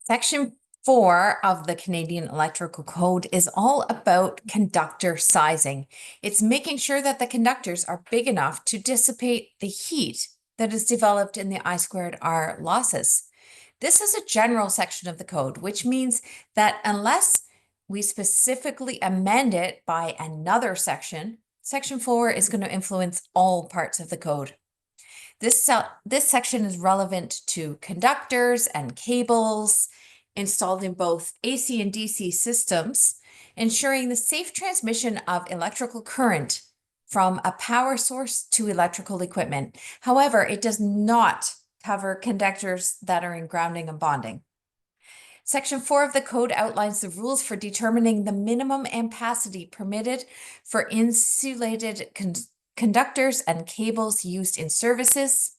Section 4 of the Canadian Electrical Code is all about conductor sizing. It's making sure that the conductors are big enough to dissipate the heat that is developed in the I squared R losses. This is a general section of the code, which means that unless we specifically amend it by another section, Section 4 is going to influence all parts of the code. This section is relevant to conductors and cables installed in both AC and DC systems, ensuring the safe transmission of electrical current from a power source to electrical equipment. However, it does not cover conductors that are in grounding and bonding. Section 4 of the code outlines the rules for determining the minimum ampacity permitted for insulated conductors and cables used in services,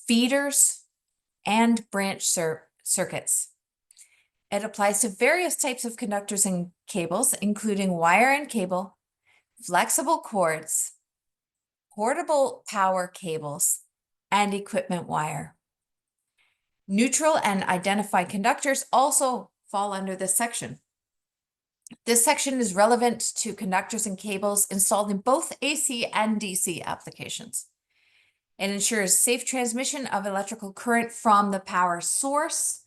feeders, and branch circuits. It applies to various types of conductors and cables, including wire and cable, flexible cords, portable power cables, and equipment wire. Neutral and identified conductors also fall under this section. This section is relevant to conductors and cables installed in both AC and DC applications. It ensures safe transmission of electrical current from the power source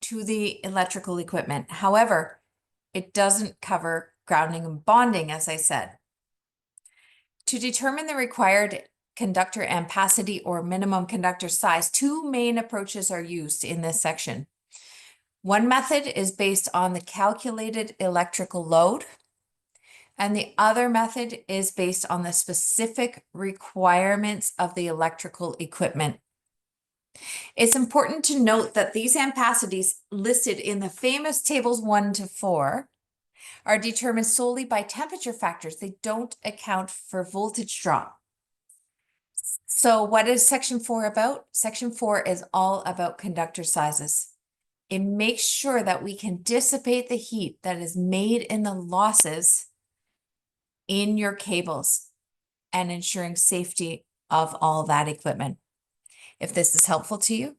to the electrical equipment. However, it doesn't cover grounding and bonding, as I said. To determine the required conductor ampacity or minimum conductor size, two main approaches are used in this section. One method is based on the calculated electrical load, and the other method is based on the specific requirements of the electrical equipment. It's important to note that these ampacities listed in the famous tables 1 to 4 are determined solely by temperature factors. They don't account for voltage drop. So what is Section 4 about? Section 4 is all about conductor sizes. It makes sure that we can dissipate the heat that is made in the losses in your cables and ensuring safety of all that equipment. If this is helpful to you,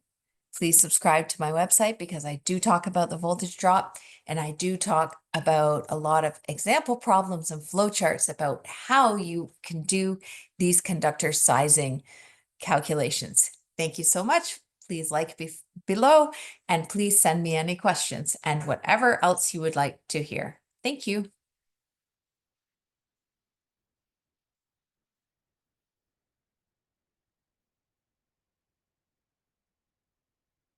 please subscribe to my website because I do talk about the voltage drop and I do talk about a lot of example problems and flowcharts about how you can do these conductor sizing calculations. Thank you so much. Please like below and please send me any questions and whatever else you would like to hear. Thank you.